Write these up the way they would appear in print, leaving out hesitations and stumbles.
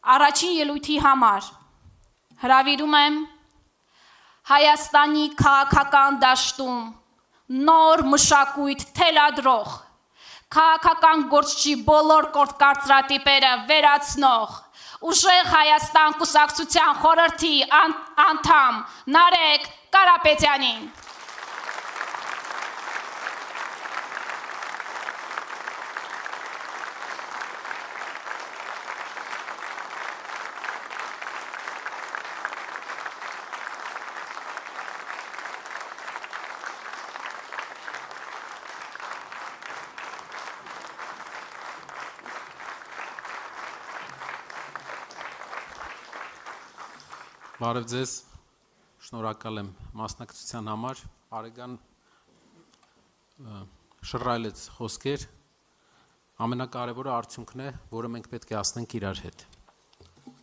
Առաջին ելույթի համար հրավիրում եմ Հայաստանի քաղաքական դաշտում նոր մշակույթ թելադրող, քաղաքական գործչի բոլոր կարծրատիպերը վերացնող, Ուժեղ Հայաստան կուսակցության խորհրդի անդամ Նարեկ Կարապետյանին։ Բարև ձեզ, շնորհակալ եմ մասնակցության համար, Արեգան շռայլեց խոսքեր, ամենակարևորը արդյունքն է, որը մենք պետք է ասնենք իրար հետ։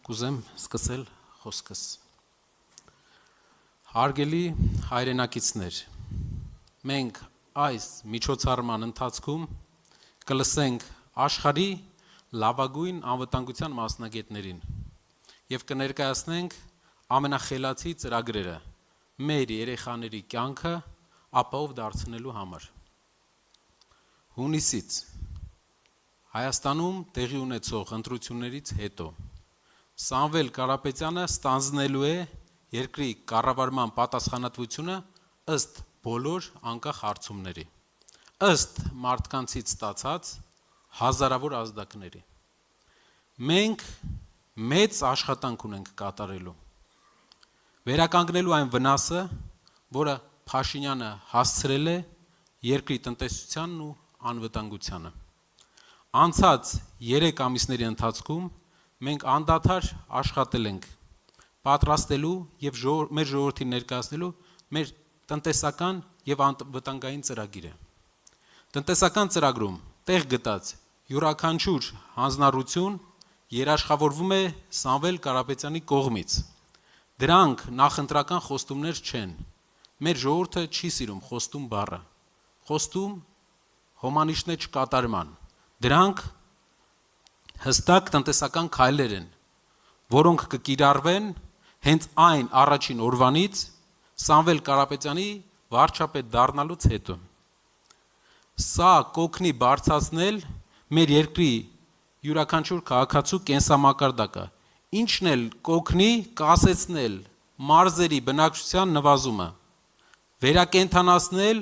Կուզեմ սկսել խոսքս։ Հարգելի հայրենակիցներ, մենք այս միջոցառման ընթացքում կլսենք աշխարհի լավագույն անվտանգության մասնագետներին եւ կներկայացնենք ամենախելացի ծրագրերը մեր երեխաների կյանքը ապահով դարձնելու համար։ Հունիսից Հայաստանում տեղի ունեցող ընտրություններից հետո Սամվել Կարապետյանը ստանձնելու է երկրի կառավարման պատասխանատվությունը ըստ բոլոր անկախ հարցումների, ըստ մարդկանցից ստացած հազարավոր ազդակների։ Մենք մեծ աշխատանք ունենք կատարելու։ Վերականգնելու այն վնասը, որը Փաշինյանը հասցրել է երկրի տնտեսությանն ու անվտանգությանը։ Անցած 3 ամիսների ընթացքում մենք անդադար աշխատել ենք պատրաստելու եւ մեր ժողովրդին ներկայացնելու մեր տնտեսական եւ անվտանգային ծրագիրը։ Տնտեսական ծրագրում տեղ գտած յուրաքանչյուր հանձնառություն երաշխավորվում է Սամվել Կարապետյանի կողմից։ Դրանք նախընտրական խոստումներ չեն։ Մեր ժողովուրդը չի սիրում խոստում բառը։ Խոստում հոմանիշն է չկատարման։ Դրանք հստակ տնտեսական քայլեր են, որոնք կկիրառվեն հենց այն առաջին օրվանից Սամվել Կարապետյանի վարչապետ դառնալուց հետո։ Սա կօգնի բարձրացնել մեր երկրի յուրաքանչյուր քաղաքացու կենսամակարդակը, ինչն էլ կօգնի կասեցնել մարզերի բնակչության նվազումը, վերակենդանացնել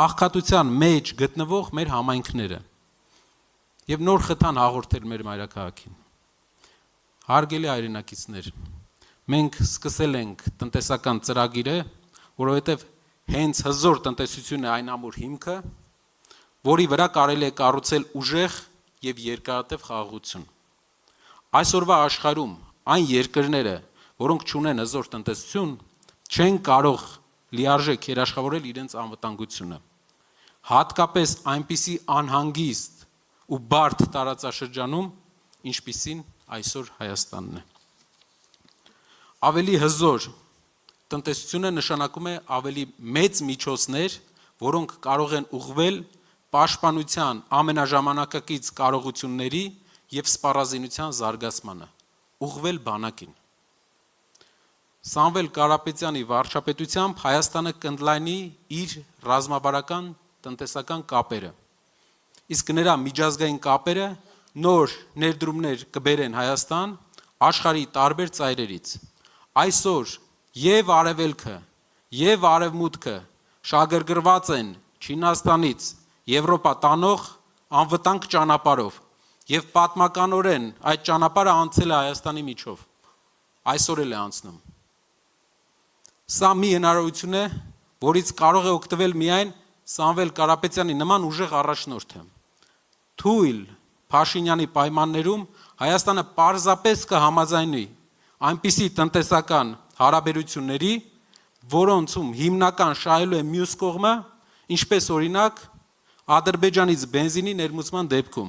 աղքատության մեջ գտնվող մեր համայնքները եւ նոր խթան հաղորդել մեր մայրաքաղաքին։ Հարգելի հայրենակիցներ, մենք սկսել ենք տնտեսական ծրագիրը, որովհետեւ հենց հզոր տնտեսությունն է այն ամուր հիմքը, որի վրա կարելի է կառուցել ուժեղ եւ երկարատև խաղաղություն։ Այսօրվա աշխարհում այն երկրները, որոնք չունեն հզոր տնտեսություն, չեն կարող լիարժեք երաշխավորել իրենց անվտանգությունը։ Հատկապես այնպիսի անհանգիստ ու բարդ տարածաշրջանում, ինչպիսին այսօր Հայաստանն է։ Ավելի հզոր տնտեսությունը նշանակում է ավելի մեծ միջոցներ, որոնք կարող են ուղղվել պաշտպանության ամենաժամանակակից կարողությունների եւ սպառազինության զարգացմանը, ուղղվել բանակին։ Սամվել Կարապետյանի վարչապետությամբ Հայաստանը կընդլայնի իր ռազմավարական տնտեսական կապերը, իսկ նրա միջազգային կապերը նոր ներդրումներ կբերեն Հայաստան աշխարհի տարբեր ծայրերից։ Այսօր եւ Արևելքը, եւ Արևմուտքը շահագրգռված են Չինաստանից Եվրոպա տանող անվտանգ ճանապարհով եւ պատմականորեն այդ ճանապարհը անցել է Հայաստանի միջով, այսօր էլ է անցնում։ Սա մի հնարավորություն է, որից կարող է օգտվել միայն Սամվել Կարապետյանի նման ուժեղ առաջնորդը։ Թույլ Փաշինյանի պայմաններում Հայաստանը պարզապես կհամաձայնի այնպիսի տնտեսական հարաբերությունների, որոնցում հիմնական շահելու է մյուս կողմը, ինչպես օրինակ Ադրբեջանից բենզինի ներմուծման դեպքում,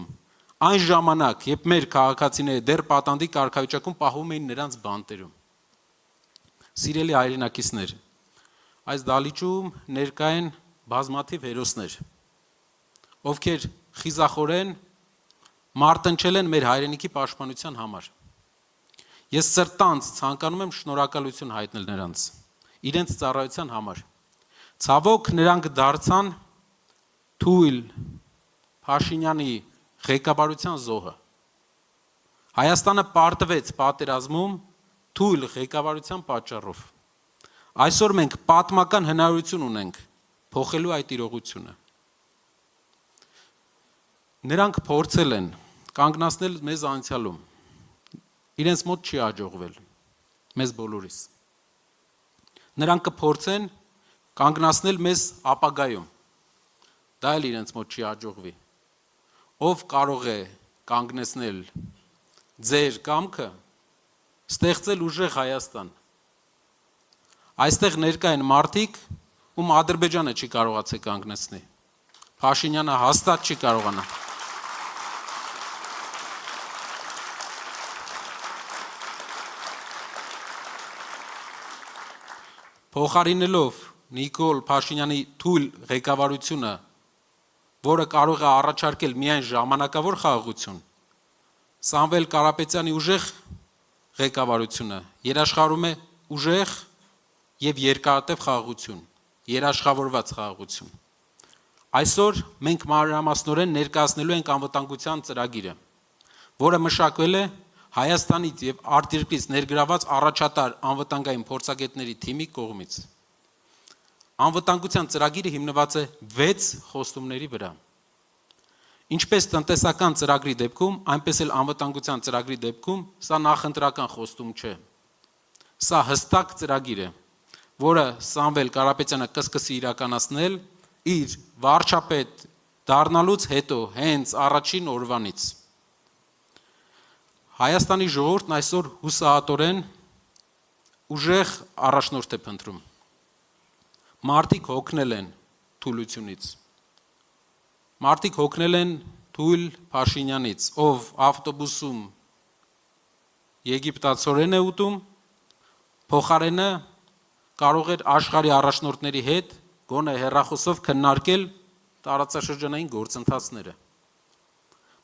այն ժամանակ, երբ մեր քաղաքացիները դեռ պատանդի կարգավիճակում պահվում էին նրանց բանտերում։ Սիրելի հայրենակիցներ, այս դահլիճում ներկա են բազմաթիվ հերոսներ, ովքեր խիզախորեն մարտնչել են մեր հայրենիքի պաշտպանության համար։ Ես սրտանց ցանկանում եմ շնորհակալություն հայտնել նրանց իրենց ծառայության համար։ Ցավոք նրանք դարձան Թույլ Փաշինյանի ղեկավարության զոհը։ Հայաստանը պարտվեց պատերազմում Թույլ ղեկավարության պատճառով։ Այսօր մենք պատմական հնարավորություն ունենք փոխելու այդ իրողությունը։ Նրանք փորձել են կանգնացնել մեզ անցյալում։ Իրենց մոտ չի հաջողվել, մեզ բոլորիս։ Նրանք կփորձեն կանգնացնել մեզ ապագայում։ Դա էլ իրենց մոտ չի հաջողվի։ Ով կարող է կանգնեցնել ձեր կամքը, ստեղծել ուժեղ Հայաստան։ Այստեղ ներկա են մարդիկ, ում Ադրբեջանը չի կարողացել կանգնեցնել։ Փաշինյանը հաստատ չի կարողանա։ Փոխարինելով Նիկոլ Փաշինյանի թույլ ղեկավարությունը, որը կարող է առաջարկել միայն ժամանակավոր խաղաղություն, Սամվել Կարապետյանի ուժեղ ղեկավարությունը երաշխավորում է ուժեղ եւ երկարատև խաղաղություն, երաշխավորված խաղաղություն։ Այսօր մենք մանրամասնորեն ներկայացնելու ենք անվտանգության ծրագիրը, որը մշակվել է Հայաստանից եւ արտերկրից ներգրաված առաջատար անվտանգային փորձագետների թիմի կողմից։ Անվտանգության ծրագիրը հիմնված է 6 խոստումների վրա։ Ինչպես տնտեսական ծրագրի դեպքում, այնպես էլ անվտանգության ծրագրի դեպքում սա նախընտրական խոստում չէ։ Սա հստակ ծրագիր է, որը Սամվել Կարապետյանը կսկսի իրականացնել իր վարչապետ դառնալուց հետո, հենց առաջին օրվանից։ Հայաստանի ժողովուրդն այսօր հուսահատորեն ուժեղ առաջնորդ է փնտրում։ Մարդիկ հոգնել են թուլությունից։ Մարդիկ հոգնել են Թույլ Փաշինյանից, ով ավտոբուսում եգիպտացորեն է ուտում, փոխարենը կարող էր աշխարհի առաջնորդների հետ գոնե հեռախոսով քննարկել տարածաշրջանային գործընթացները։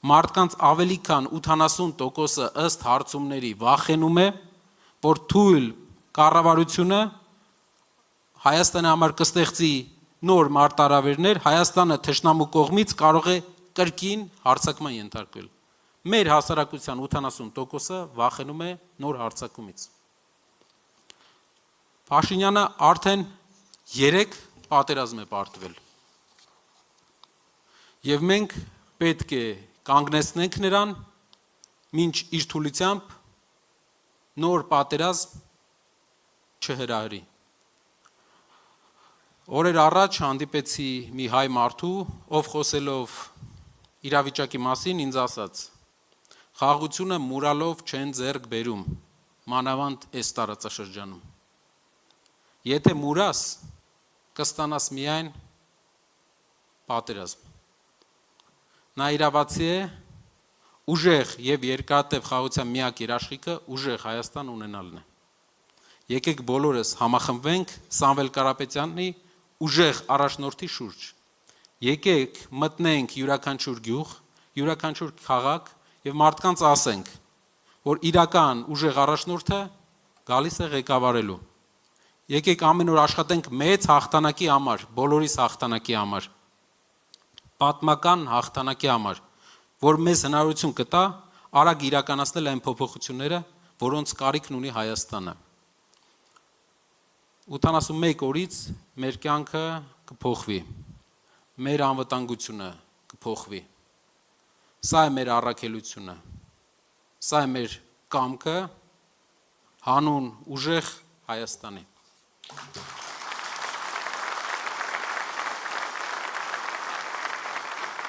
Մարդկանց ավելի քան 80%-ը ըստ հարցումների վախենում է, որ թույլ կառավարությունը Հայաստանի համար կստեղծի նոր մարտահրավերներ, Հայաստանը թշնամու կողմից կարող է կրկին հարձակման ենթարկվել։ Մեր հասարակության 80%-ը վախենում է նոր հարձակումից։ Փաշինյանը արդեն 3 պատերազմ է պարտվել։ Եվ մենք պետք է կանգնեցնենք նրան, մինչ իր թուլությամբ նոր պատերազմ չհրահրի։ Օրեր առաջ հանդիպեցի մի հայ մարդու, ով խոսելով իրավիճակի մասին ինձ ասաց. խաղաղությունը մուրալով չեն ձեռք բերում, մանավանդ այս տարածաշրջանում։ Եթե մուրաս, կստանաս միայն պատերազմ։ Նա իրավացի է, ուժեղ եւ երկարատև խաղաղության միակ երաշխիքը ուժեղ Հայաստան ունենալն է։ Եկեք բոլորս համախմբվենք Սամվել Կարապետյանի ուժեղ առաջնորդի շուրջ։ Եկեք մտնենք յուրաքանչյուր գյուղ, յուրաքանչյուր քաղաք եւ մարդկանց ասենք, որ իրական ուժեղ առաջնորդը գալիս է ղեկավարելու։ Եկեք ամեն օր աշխատենք մեծ հաղթանակի համար, բոլորիս հաղթանակի համար։ Պատմական հաղթանակի համար, որ մեզ հնարավորություն կտա արագ իրականացնել այն փոփոխությունները, որոնց կարիքն ունի Հայաստանը։ 81 օրից մեր կյանքը կփոխվի, մեր անվտանգությունը կփոխվի։ Սա է մեր առաքելությունը, սա է մեր կամքը հանուն ուժեղ Հայաստանի։